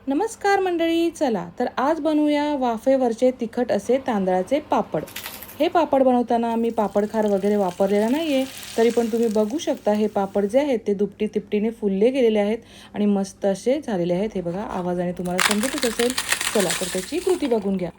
नमस्कार मंडळी, चला तर आज बनवूया वाफेवरचे तिखट असे तांदळाचे पापड। हे पापड बनवताना मी पापड खार वगैरे वापरलेला नाहीये, तरी पण तुम्ही बघू शकता हे पापड जे आहेत ते दुपटी तिपटीने फुलले गेलेले आहेत आणि मस्त असे झालेले आहेत। हे बघा, आवाजाने तुम्हाला समजतच असेल। चला तर त्याची कृती बघून घ्या।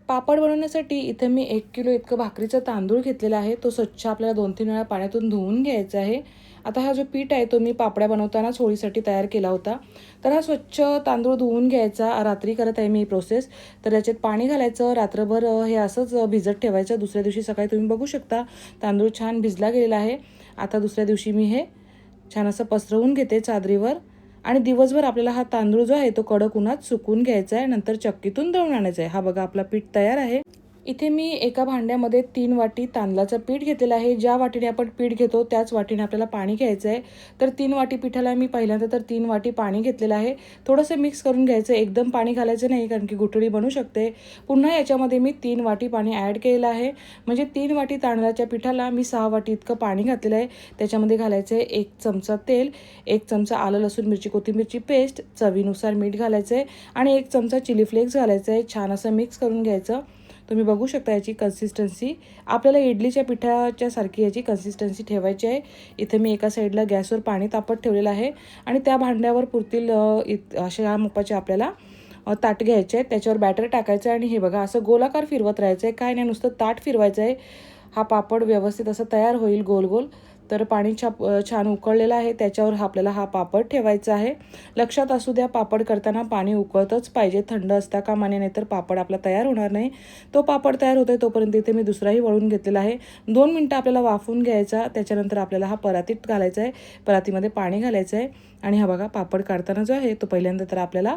पापड बनवण्यासाठी इथे मी 1 किलो इतकं भाकरीचा तांदूळ घेतलेला आहे। तो स्वच्छ आपल्याला 2-3 वेळा पाण्यातून धुवून घ्यायचा आहे। आता हा जो पीठ आहे तो मी पापड्या बनवतानाच होळीसाठी तयार केला होता। तर हा स्वच्छ तांदूळ धुवून घ्यायचा। रात्री करत आहे मी ही प्रोसेस। तर याच्यात पाणी घालायचं, रात्रभर हे असंच भिजत ठेवायचं। दुसऱ्या दिवशी सकाळी तुम्ही बघू शकता तांदूळ छान भिजला गेलेला आहे। आता दुसऱ्या दिवशी मी हे छान असं पसरवून घेते चादरीवर आणि दिवसभर आपल्याला हा तांदूळ जो आहे तो कडक उन्हात सुकवून घ्यायचा आहे। नंतर चक्कीतून दळून आणायचा आहे। हा बघा आपला पीठ तयार आहे। इथे मी एका भांड्यामध्ये 3 वाटी तांदळाचं पीठ घेतलेलं आहे। ज्या वाटीने आपण पीठ घेतो त्याच वाटीने आपल्याला पाणी घ्यायचं आहे। तर 3 वाटी पिठाला मी पहिल्यांदा तर 3 वाटी पाणी घेतलेलं आहे। थोडंसं मिक्स करून घ्यायचं, एकदम पाणी घालायचं नाही कारण की गुठळी बनू शकते। पुन्हा याच्यामध्ये मी 3 वाटी पाणी ॲड केलेलं आहे। म्हणजे 3 वाटी तांदळाच्या पिठाला मी 6 वाटी इतकं पाणी घातलेलं आहे। त्याच्यामध्ये घालायचं आहे 1 चमचा तेल, 1 चमचा आलं लसूण मिरची कोथिंबीरची पेस्ट, चवीनुसार मीठ घालायचं आहे आणि 1 चमचा चिली फ्लेक्स घालायचं आहे। छान असं मिक्स करून घ्यायचं। तुम्ही बघू शकता याची कन्सिस्टन्सी आपल्याला इडलीच्या पिठाच्या सारखी याची कन्सिस्टन्सी ठेवायची आहे। इथे मी एका साईडला गॅसवर पाणी तापत ठेवलेलं आहे आणि त्या भांड्यावर पुरतील अशा मापाचे आपल्याला ताट घ्यायचे आहे। त्याच्यावर बॅटर टाकायचं आहे आणि हे बघा असं गोलाकार फिरवत राहायचं आहे। काय नाही, नुसतं ताट फिरवायचं आहे। हा पापड व्यवस्थित असं तयार होईल गोल गोल। तर पाणी छान उकळलेलं आहे, त्याच्यावर आपल्याला हा पापड ठेवायचा आहे। लक्षात असू द्या, पापड करताना पाणी उकळतच पाहिजे, थंड असता कामा नये, नाहीतर पापड आपला तयार होणार नाही। तो पापड तयार होतोय तोपर्यंत इथे मी दुसराही वळून घेतलेला आहे। 2 मिनिटं आपल्याला वाफवून घ्यायचा। त्याच्यानंतर आपल्याला हा परातीत घालायचा आहे। परातीमध्ये पाणी घालायचं आहे आणि हा बघा पापड काढताना जो आहे तो पहिल्यांदा तर आपल्याला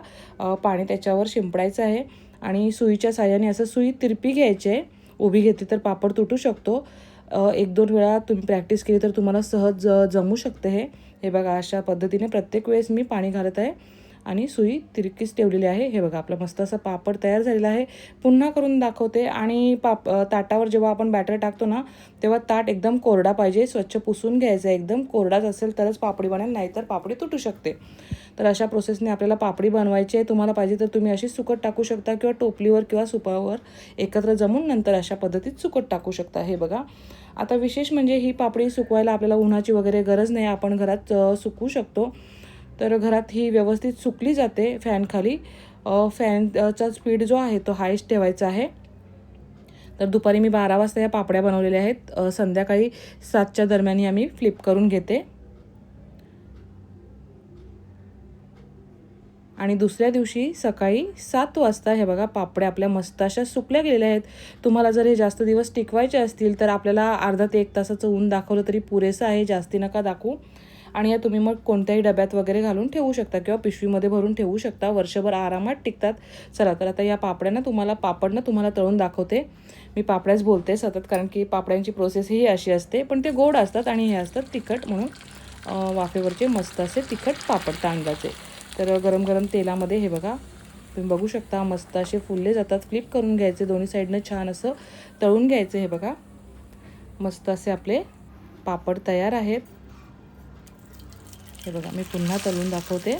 पाणी त्याच्यावर शिंपडायचं आहे आणि सुईच्या साहाय्याने असं सुई तिरपी घ्यायची आहे। उभी घेतली तर पापड तुटू शकतो। 1-2 वेळा तुम्ही प्रॅक्टिस केली तर तुम्हाला सहज जमू शकते हे बघा अशा पद्धतीने प्रत्येक वेळेस मी पाणी घालत आहे आणि सुई तिरकीच ठेवलेली आहे। हे बघा आपला मस्त असा पापड तयार झालेला आहे। पुन्हा करून दाखवते आणि ताटावर जेव्हा आपण बॅटर टाकतो ना तेव्हा ताट एकदम कोरडा पाहिजे, स्वच्छ पुसून घ्यायचं आहे। एकदम कोरडाच असेल तरच पापडी बनेल, नाहीतर पापडी तुटू शकते। तर अशा प्रोसेसने आपल्याला पापडी बनवायची आहे। तुम्हाला पाहिजे तर तुम्ही अशी सुकट टाकू शकता किंवा टोपलीवर किंवा सुपावर एकत्र जमून नंतर अशा पद्धतीत सुकट टाकू शकता। हे बघा, आता विशेष म्हणजे ही पापडी सुकवायला आपल्याला उन्हाची वगैरे गरज नाही, आपण घरात सुकवू शकतो। तर घरात ही व्यवस्थित सुकली जाते फॅनखाली। फॅनचा स्पीड जो आहे तो हायस्ट ठेवायचा आहे। तर दुपारी मी 12 वाजता या पापड्या बनवलेल्या आहेत। संध्याकाळी 7च्या दरम्यान आम्ही फ्लिप करून घेते आणि दुसऱ्या दिवशी सकाळी 7 वाजता हे बघा पापड्या आपल्या मस्त अशा सुकल्या गेलेल्या आहेत। तुम्हाला जर हे जास्त दिवस टिकवायचे असतील तर आपल्याला अर्धा ते 1 तासाचं ऊन दाखवलं तरी पुरेसं आहे, जास्ती नका दाखवू। आणि या तुम्ही मग कोणत्याही डब्यात वगैरे घालून ठेवू शकता किंवा पिशवीमध्ये भरून ठेवू शकता, वर्षभर आरामात टिकतात। चला तर आता या पापडनं तुम्हाला तळून दाखवते। मी पापड्याच बोलते सतत कारण की पापड्यांची प्रोसेस ही अशी असते, पण ते गोड असतात आणि हे असतात तिखट, म्हणून वाफेवरचे मस्त असे तिखट पापड तांदळाचे। तर गरम गरम तेलामध्ये हे बघा तुम्ही बघू शकता मस्त असे फुलले जातात। फ्लिप करून घ्यायचे, दोन्ही साईडनं छान असं तळून घ्यायचं। हे बघा मस्त असे आपले पापड तयार आहेत। हे बघा मी पुन्हा तळून दाखवते।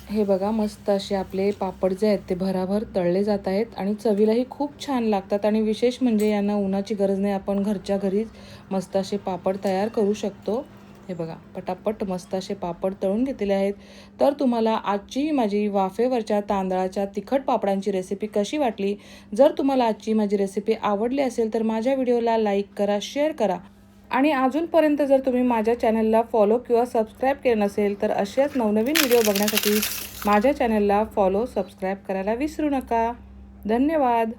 हे बघा मस्त असे आपले पापड जे आहेत ते भराभर तळले जात आहेत आणि चवीलाही खूप छान लागतात आणि विशेष म्हणजे यांना उन्हाची गरज नाही, आपण घरच्या घरीच मस्त असे पापड तयार करू शकतो। हे बघा पटापट मस्त असे पापड तळून घेतलेले आहेत। तर तुम्हाला आजची माझी वाफेवरच्या तांदळाच्या तिखट पापडांची रेसिपी कशी वाटली? जर तुम्हाला आजची माझी रेसिपी आवडली असेल तर माझ्या व्हिडिओला लाईक करा, शेअर करा आणि अजूनपर्यंत जर तुम्ही माझ्या चॅनलला फॉलो किंवा सबस्क्राईब केलं नसेल तर अशाच नवनवीन व्हिडिओ बघण्यासाठी माझ्या चॅनलला फॉलो सबस्क्राईब करायला विसरू नका। धन्यवाद।